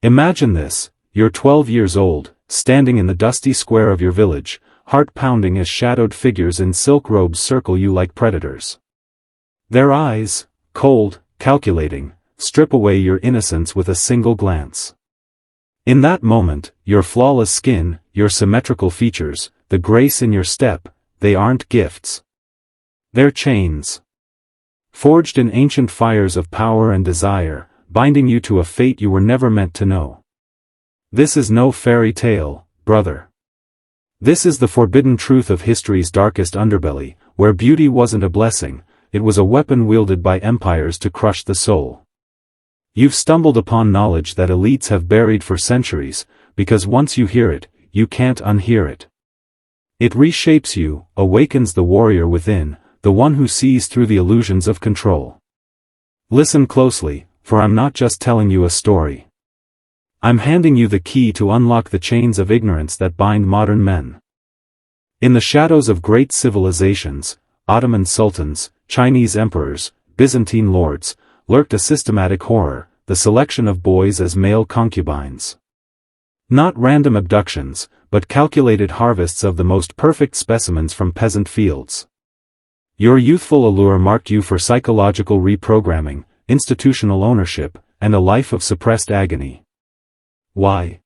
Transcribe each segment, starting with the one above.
Imagine this, you're 12 years old, standing in the dusty square of your village, heart pounding as shadowed figures in silk robes circle you like predators. Their eyes, cold, calculating, strip away your innocence with a single glance. In that moment, your flawless skin, your symmetrical features, the grace in your step, they aren't gifts. They're chains. Forged in ancient fires of power and desire, binding you to a fate you were never meant to know. This is no fairy tale, brother. This is the forbidden truth of history's darkest underbelly, where beauty wasn't a blessing, it was a weapon wielded by empires to crush the soul. You've stumbled upon knowledge that elites have buried for centuries, because once you hear it, you can't unhear it. It reshapes you, awakens the warrior within, the one who sees through the illusions of control. Listen closely, for I'm not just telling you a story. I'm handing you the key to unlock the chains of ignorance that bind modern men. In the shadows of great civilizations, Ottoman sultans, Chinese emperors, Byzantine lords, lurked a systematic horror, the selection of boys as male concubines. Not random abductions, but calculated harvests of the most perfect specimens from peasant fields. Your youthful allure marked you for psychological reprogramming, institutional ownership, and a life of suppressed agony. Why?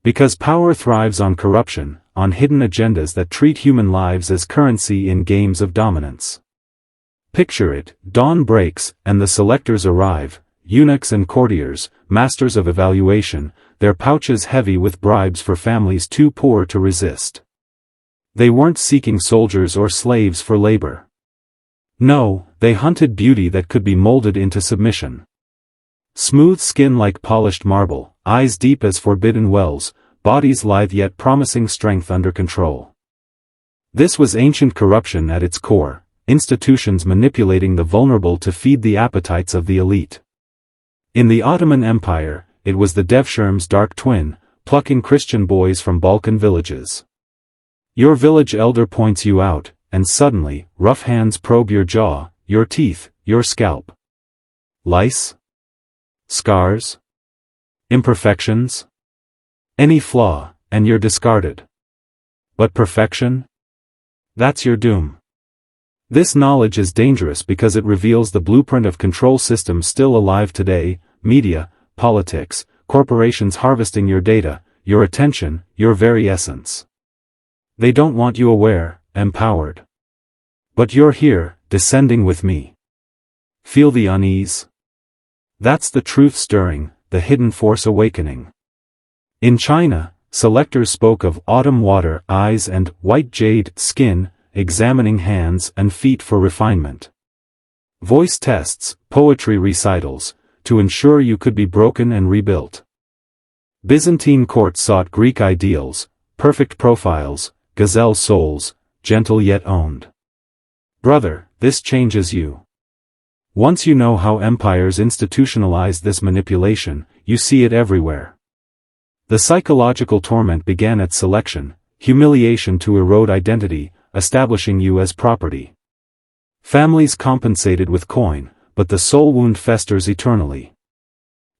Because power thrives on corruption, on hidden agendas that treat human lives as currency in games of dominance. Picture it, dawn breaks, and the selectors arrive, eunuchs and courtiers, masters of evaluation, their pouches heavy with bribes for families too poor to resist. They weren't seeking soldiers or slaves for labor. No, they hunted beauty that could be molded into submission. Smooth skin like polished marble, eyes deep as forbidden wells, bodies lithe yet promising strength under control. This was ancient corruption at its core, institutions manipulating the vulnerable to feed the appetites of the elite. In the Ottoman Empire, it was the Devshirm's dark twin, plucking Christian boys from Balkan villages. Your village elder points you out, and suddenly, rough hands probe your jaw, your teeth, your scalp. Lice? Scars? Imperfections? Any flaw, and you're discarded. But perfection? That's your doom. This knowledge is dangerous because it reveals the blueprint of control systems still alive today: media, politics, corporations harvesting your data, your attention, your very essence. They don't want you aware, empowered. But you're here, descending with me. Feel the unease? That's the truth stirring, the hidden force awakening. In China, selectors spoke of autumn water eyes and white jade skin, examining hands and feet for refinement. Voice tests, poetry recitals, to ensure you could be broken and rebuilt. Byzantine courts sought Greek ideals, perfect profiles, gazelle souls, gentle yet owned. Brother, this changes you. Once you know how empires institutionalize this manipulation, you see it everywhere. The psychological torment began at selection, humiliation to erode identity, establishing you as property. Families compensated with coin, but the soul wound festers eternally.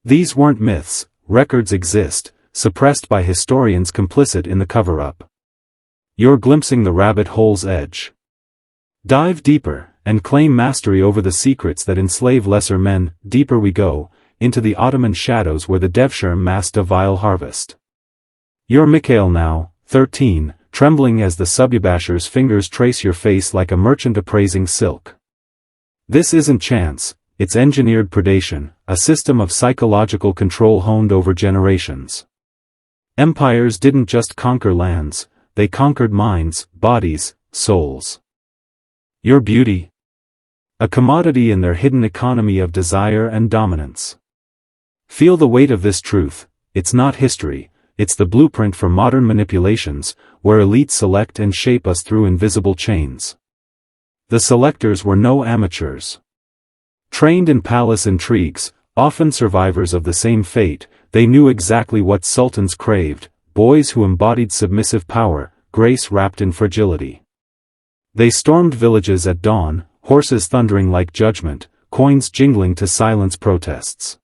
These weren't myths, records exist, suppressed by historians complicit in the cover-up. You're glimpsing the rabbit hole's edge. Dive deeper, and claim mastery over the secrets that enslave lesser men. Deeper we go, into the Ottoman shadows where the Devshirm masked a vile harvest. You're Mikhail now, 13, trembling as the subbasher's fingers trace your face like a merchant appraising silk. This isn't chance, it's engineered predation, a system of psychological control honed over generations. Empires didn't just conquer lands, they conquered minds, bodies, souls. Your beauty? A commodity in their hidden economy of desire and dominance. Feel the weight of this truth: it's not history, it's the blueprint for modern manipulations, where elites select and shape us through invisible chains. The selectors were no amateurs. Trained in palace intrigues, often survivors of the same fate, they knew exactly what sultans craved: boys who embodied submissive power, grace wrapped in fragility. They stormed villages at dawn, horses thundering like judgment, coins jingling to silence protests.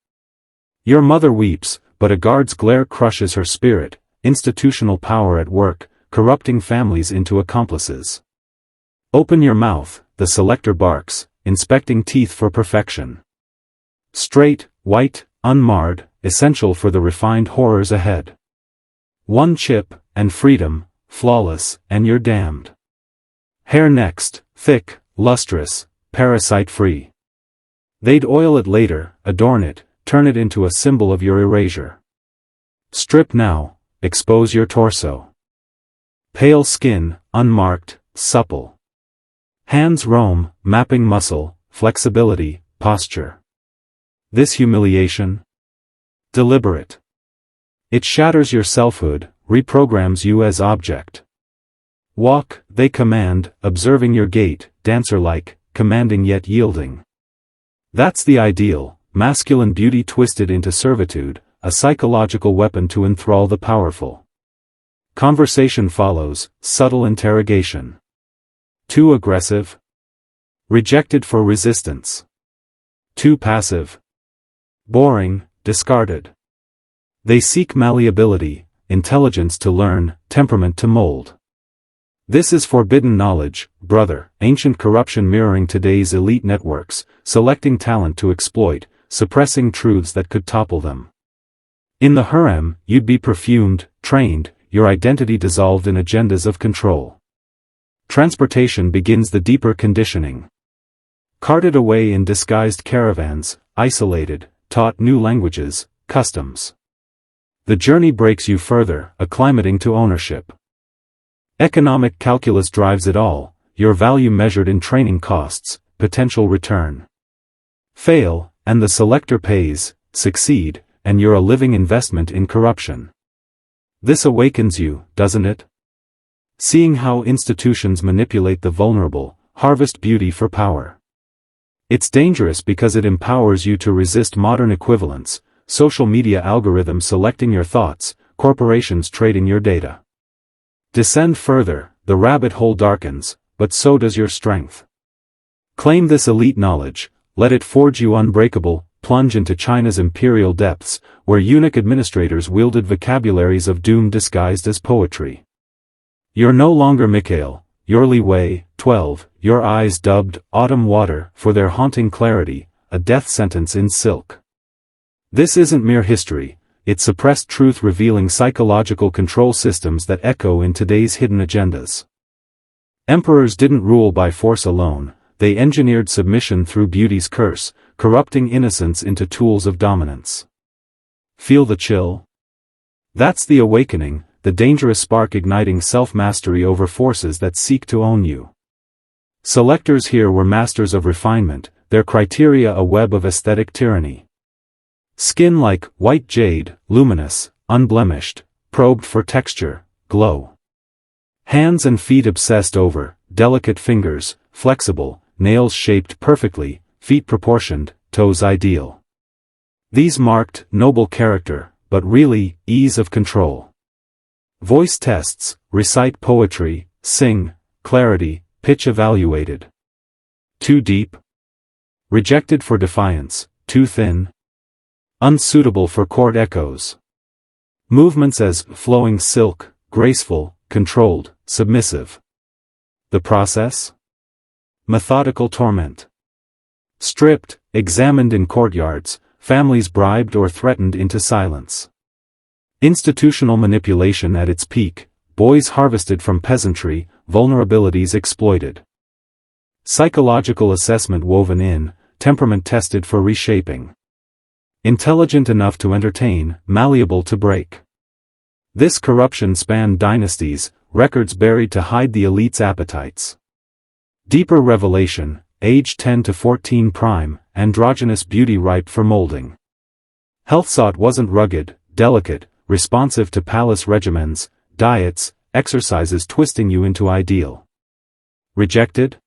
Your mother weeps, but a guard's glare crushes her spirit, institutional power at work, corrupting families into accomplices. Open your mouth, the selector barks, inspecting teeth for perfection. Straight, white, unmarred, essential for the refined horrors ahead. One chip, and freedom, flawless, and you're damned. Hair next, thick, lustrous, parasite-free. They'd oil it later, adorn it, turn it into a symbol of your erasure. Strip now, expose your torso. Pale skin, unmarked, supple. Hands roam, mapping muscle, flexibility, posture. This humiliation? Deliberate. It shatters your selfhood, reprograms you as object. Walk, they command, observing your gait, dancer-like, commanding yet yielding. That's the ideal, masculine beauty twisted into servitude, a psychological weapon to enthrall the powerful. Conversation follows, subtle interrogation. Too aggressive? Rejected for resistance. Too passive? Boring, discarded. They seek malleability, intelligence to learn, temperament to mold. This is forbidden knowledge, brother, ancient corruption mirroring today's elite networks, selecting talent to exploit, suppressing truths that could topple them. In the harem, you'd be perfumed, trained, your identity dissolved in agendas of control. Transportation begins the deeper conditioning. Carted away in disguised caravans, isolated, taught new languages, customs. The journey breaks you further, acclimating to ownership. Economic calculus drives it all, your value measured in training costs, potential return. Fail, and the selector pays, succeed, and you're a living investment in corruption. This awakens you, doesn't it? Seeing how institutions manipulate the vulnerable, harvest beauty for power. It's dangerous because it empowers you to resist modern equivalents, social media algorithms selecting your thoughts, corporations trading your data. Descend further, the rabbit hole darkens, but so does your strength. Claim this elite knowledge, let it forge you unbreakable, plunge into China's imperial depths, where eunuch administrators wielded vocabularies of doom disguised as poetry. You're no longer Mikhail, you're Li Wei, 12, your eyes dubbed autumn water for their haunting clarity, a death sentence in silk. This isn't mere history, it's suppressed truth revealing psychological control systems that echo in today's hidden agendas. Emperors didn't rule by force alone, they engineered submission through beauty's curse, corrupting innocence into tools of dominance. Feel the chill? That's the awakening, the dangerous spark igniting self-mastery over forces that seek to own you. Selectors here were masters of refinement, their criteria a web of aesthetic tyranny. Skin like white jade, luminous, unblemished, probed for texture, glow. Hands and feet obsessed over, delicate fingers, flexible, nails shaped perfectly, feet proportioned, toes ideal. These marked noble character, but really, ease of control. Voice tests, recite poetry, sing, clarity, pitch evaluated. Too deep? Rejected for defiance, too thin? Unsuitable for court echoes. Movements as flowing silk, graceful, controlled, submissive. The process? Methodical torment. Stripped, examined in courtyards, families bribed or threatened into silence. Institutional manipulation at its peak, boys harvested from peasantry, vulnerabilities exploited. Psychological assessment woven in, temperament tested for reshaping. Intelligent enough to entertain, malleable to break. This corruption spanned dynasties, records buried to hide the elite's appetites. Deeper revelation, age 10 to 14 prime, androgynous beauty ripe for molding. Health sought wasn't rugged, delicate, responsive to palace regimens, diets, exercises twisting you into ideal. Rejected?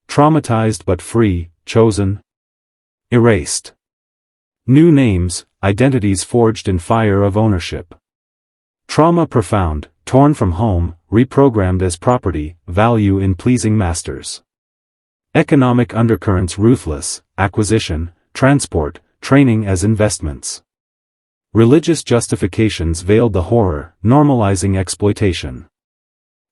Traumatized but free, chosen? Erased. New names, identities forged in fire of ownership. Trauma profound, torn from home, reprogrammed as property, value in pleasing masters. Economic undercurrents ruthless, acquisition, transport, training as investments. Religious justifications veiled the horror, normalizing exploitation.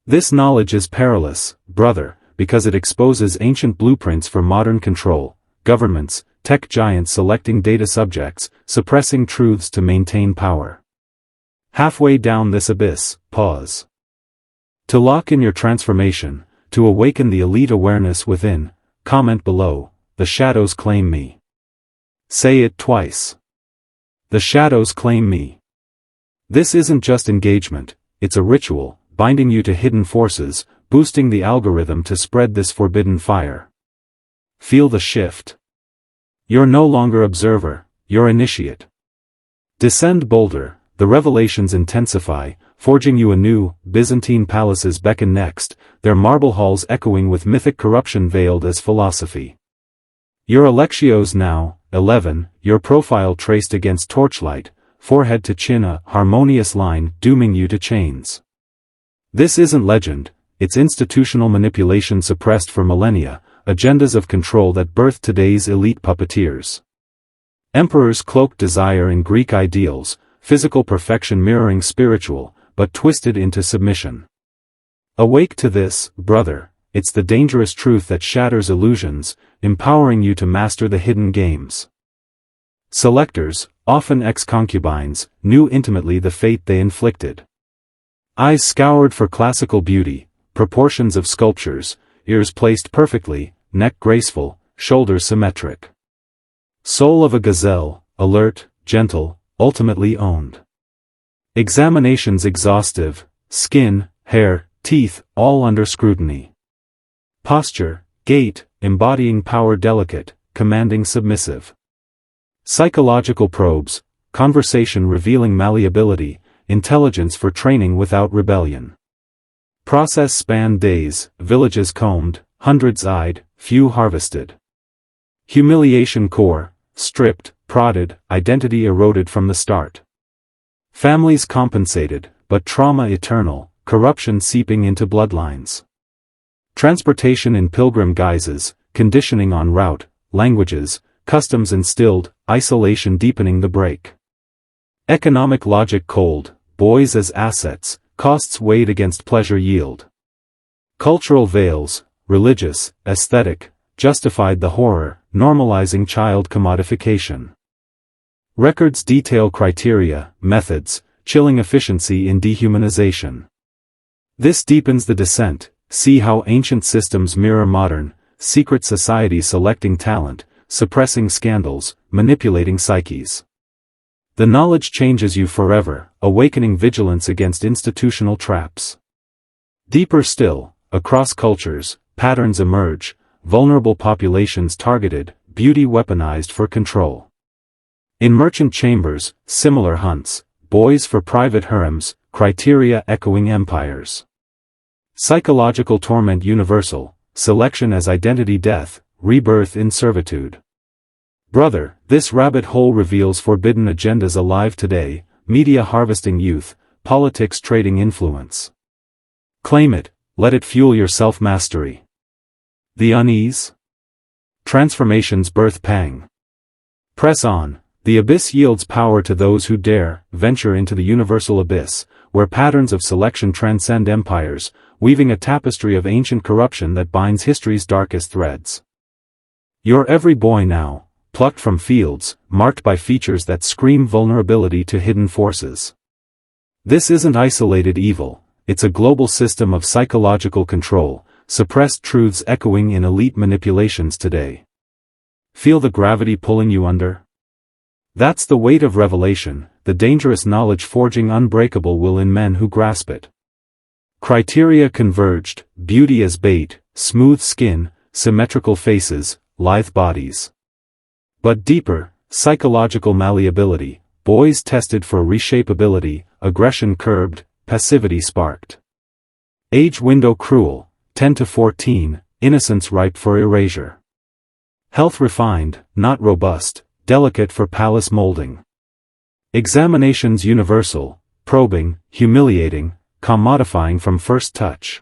This knowledge is perilous, brother, because it exposes ancient blueprints for modern control, governments, tech giants selecting data subjects, suppressing truths to maintain power. Halfway down this abyss, pause. To lock in your transformation, to awaken the elite awareness within, comment below, "The shadows claim me." Say it twice. The shadows claim me. This isn't just engagement, it's a ritual, binding you to hidden forces, boosting the algorithm to spread this forbidden fire. Feel the shift. You're no longer observer, you're initiate. Descend bolder, the revelations intensify, forging you anew. Byzantine palaces beckon next, their marble halls echoing with mythic corruption veiled as philosophy. Your Alexios now, 11, your profile traced against torchlight, forehead to chin a harmonious line dooming you to chains. This isn't legend, it's institutional manipulation suppressed for millennia, agendas of control that birthed today's elite puppeteers. Emperors cloaked desire in Greek ideals, physical perfection mirroring spiritual, but twisted into submission. Awake to this, brother, it's the dangerous truth that shatters illusions, empowering you to master the hidden games. Selectors, often ex-concubines, knew intimately the fate they inflicted. Eyes scoured for classical beauty, proportions of sculptures, ears placed perfectly, neck graceful, shoulders symmetric. Soul of a gazelle, alert, gentle, ultimately owned. Examinations exhaustive, skin, hair, teeth, all under scrutiny. Posture, gait, embodying power delicate, commanding submissive. Psychological probes, conversation revealing malleability, intelligence for training without rebellion. Process spanned days, villages combed, hundreds eyed, few harvested. Humiliation core, stripped, prodded, identity eroded from the start. Families compensated, but trauma eternal, corruption seeping into bloodlines. Transportation in pilgrim guises, conditioning en route, languages, customs instilled, isolation deepening the break. Economic logic cold, boys as assets, costs weighed against pleasure yield. Cultural veils, religious, aesthetic, justified the horror, normalizing child commodification. Records detail criteria, methods, chilling efficiency in dehumanization. This deepens the descent, see how ancient systems mirror modern, secret societies selecting talent, suppressing scandals, manipulating psyches. The knowledge changes you forever, awakening vigilance against institutional traps. Deeper still, across cultures, patterns emerge, vulnerable populations targeted, beauty weaponized for control. In merchant chambers, similar hunts, boys for private harems, criteria echoing empires. Psychological torment universal, selection as identity death, rebirth in servitude. Brother, this rabbit hole reveals forbidden agendas alive today, media harvesting youth, politics trading influence. Claim it, let it fuel your self-mastery. The unease? Transformation's birth pang. Press on, the abyss yields power to those who dare venture into the universal abyss, where patterns of selection transcend empires, weaving a tapestry of ancient corruption that binds history's darkest threads. You're every boy now, plucked from fields, marked by features that scream vulnerability to hidden forces. This isn't isolated evil, it's a global system of psychological control, suppressed truths echoing in elite manipulations today. Feel the gravity pulling you under? That's the weight of revelation, the dangerous knowledge forging unbreakable will in men who grasp it. Criteria converged, beauty as bait, smooth skin, symmetrical faces, lithe bodies. But deeper, psychological malleability, boys tested for reshapeability, aggression curbed, passivity sparked. Age window cruel, 10 to 14, innocence ripe for erasure. Health refined, not robust, delicate for palace molding. Examinations universal, probing, humiliating, commodifying from first touch.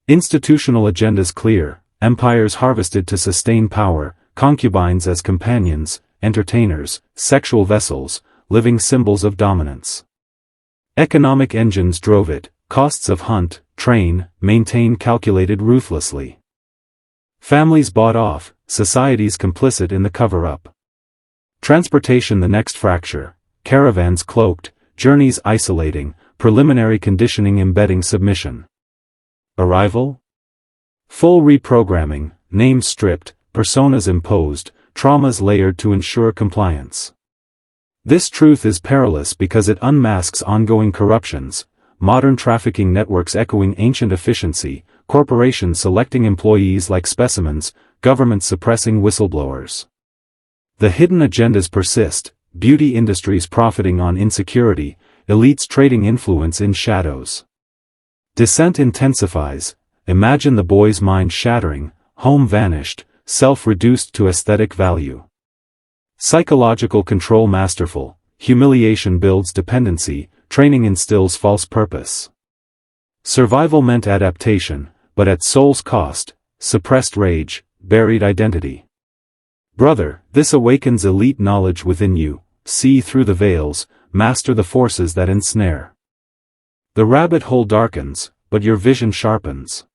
Institutional agendas clear, empires harvested to sustain power, concubines as companions, entertainers, sexual vessels, living symbols of dominance. Economic engines drove it, costs of hunt, train, maintain calculated ruthlessly. Families bought off, societies complicit in the cover-up. Transportation the next fracture, caravans cloaked, journeys isolating, preliminary conditioning embedding submission. Arrival? Full reprogramming, names stripped, personas imposed, traumas layered to ensure compliance. This truth is perilous because it unmasks ongoing corruptions, modern trafficking networks echoing ancient efficiency, corporations selecting employees like specimens, governments suppressing whistleblowers. The hidden agendas persist, beauty industries profiting on insecurity, elites trading influence in shadows. Dissent intensifies, imagine the boy's mind shattering, home vanished, self reduced to aesthetic value. Psychological control masterful, humiliation builds dependency, training instills false purpose. Survival meant adaptation, but at soul's cost, suppressed rage, buried identity. Brother, this awakens elite knowledge within you, see through the veils, master the forces that ensnare. The rabbit hole darkens, but your vision sharpens.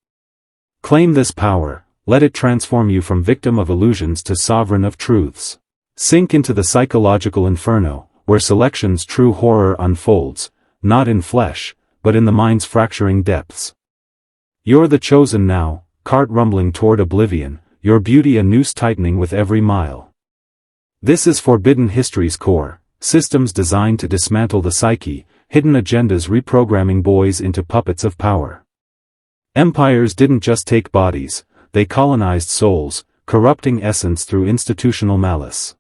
Claim this power, let it transform you from victim of illusions to sovereign of truths. Sink into the psychological inferno, where selection's true horror unfolds, not in flesh, but in the mind's fracturing depths. You're the chosen now, cart rumbling toward oblivion, your beauty a noose tightening with every mile. This is forbidden history's core, systems designed to dismantle the psyche, hidden agendas reprogramming boys into puppets of power. Empires didn't just take bodies, they colonized souls, corrupting essence through institutional malice.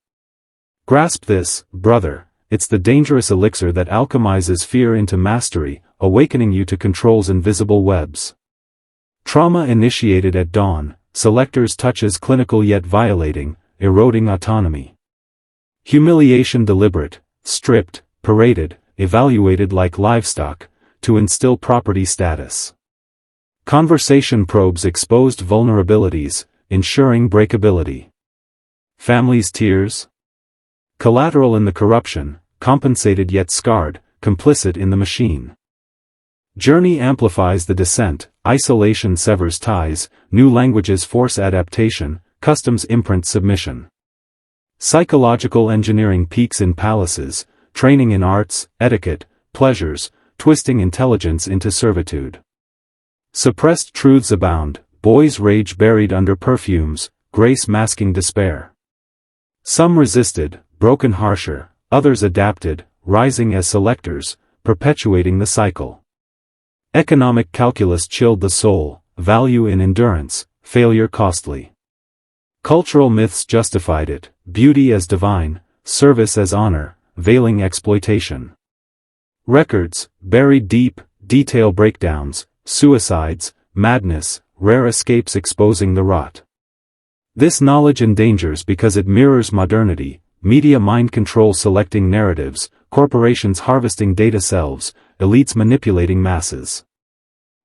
Grasp this, brother, it's the dangerous elixir that alchemizes fear into mastery, awakening you to control's invisible webs. Trauma initiated at dawn, selectors touches clinical yet violating, eroding autonomy. Humiliation deliberate, stripped, paraded, evaluated like livestock, to instill property status. Conversation probes exposed vulnerabilities, ensuring breakability. Families' tears? Collateral in the corruption, compensated yet scarred, complicit in the machine. Journey amplifies the descent, isolation severs ties, new languages force adaptation, customs imprint submission. Psychological engineering peaks in palaces, training in arts, etiquette, pleasures, twisting intelligence into servitude. Suppressed truths abound, boys rage buried under perfumes, grace masking despair. Some resisted, broken harsher, others adapted, rising as selectors, perpetuating the cycle. Economic calculus chilled the soul, value in endurance, failure costly. Cultural myths justified it, beauty as divine, service as honor, veiling exploitation. Records, buried deep, detail breakdowns, suicides, madness, rare escapes exposing the rot. This knowledge endangers because it mirrors modernity, media mind control selecting narratives, corporations harvesting data selves, elites manipulating masses.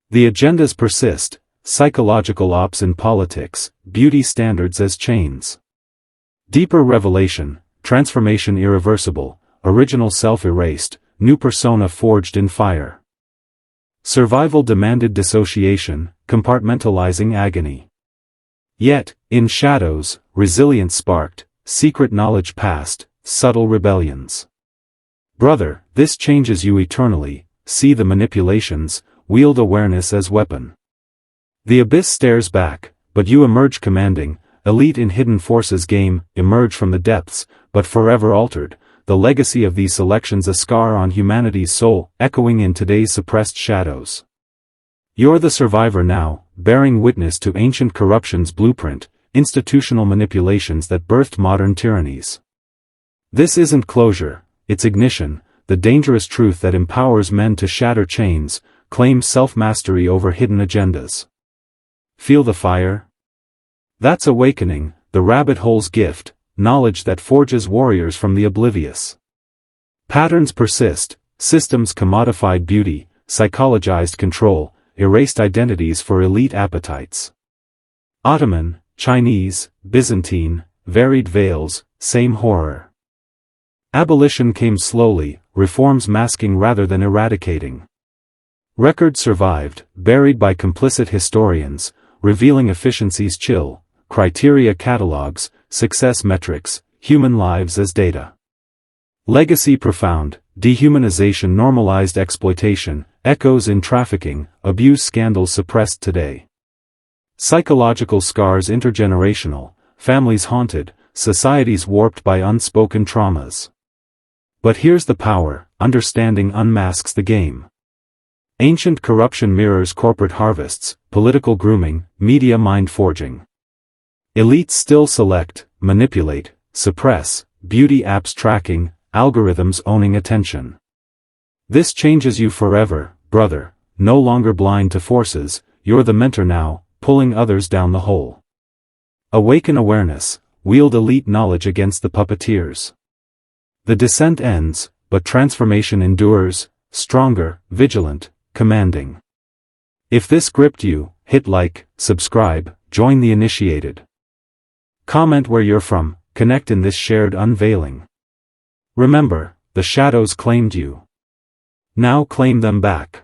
The agendas persist, psychological ops in politics, beauty standards as chains. Deeper revelation, transformation irreversible, original self erased, new persona forged in fire. Survival demanded dissociation, compartmentalizing agony. Yet, in shadows, resilience sparked, secret knowledge passed, subtle rebellions. Brother, this changes you eternally, see the manipulations, wield awareness as weapon. The abyss stares back, but you emerge commanding, elite in hidden forces game, emerge from the depths, but forever altered, the legacy of these selections a scar on humanity's soul, echoing in today's suppressed shadows. You're the survivor now, bearing witness to ancient corruption's blueprint, institutional manipulations that birthed modern tyrannies. This isn't closure, it's ignition, the dangerous truth that empowers men to shatter chains, claim self-mastery over hidden agendas. Feel the fire? That's awakening, the rabbit hole's gift, knowledge that forges warriors from the oblivious. Patterns persist, systems commodified beauty, psychologized control, erased identities for elite appetites. Ottoman, Chinese, Byzantine, varied veils, same horror. Abolition came slowly, reforms masking rather than eradicating. Records survived, buried by complicit historians, revealing efficiencies chill, criteria catalogs, success metrics, human lives as data. Legacy profound, dehumanization normalized exploitation, echoes in trafficking, abuse scandals suppressed today. Psychological scars intergenerational, families haunted, societies warped by unspoken traumas. But here's the power, understanding unmasks the game. Ancient corruption mirrors corporate harvests, political grooming, media mind-forging. Elites still select, manipulate, suppress, beauty apps tracking, algorithms owning attention. This changes you forever, brother, no longer blind to forces, you're the mentor now, pulling others down the hole. Awaken awareness, wield elite knowledge against the puppeteers. The descent ends, but transformation endures, stronger, vigilant, commanding. If this gripped you, hit like, subscribe, join the initiated. Comment where you're from, connect in this shared unveiling. Remember, the shadows claimed you. Now claim them back.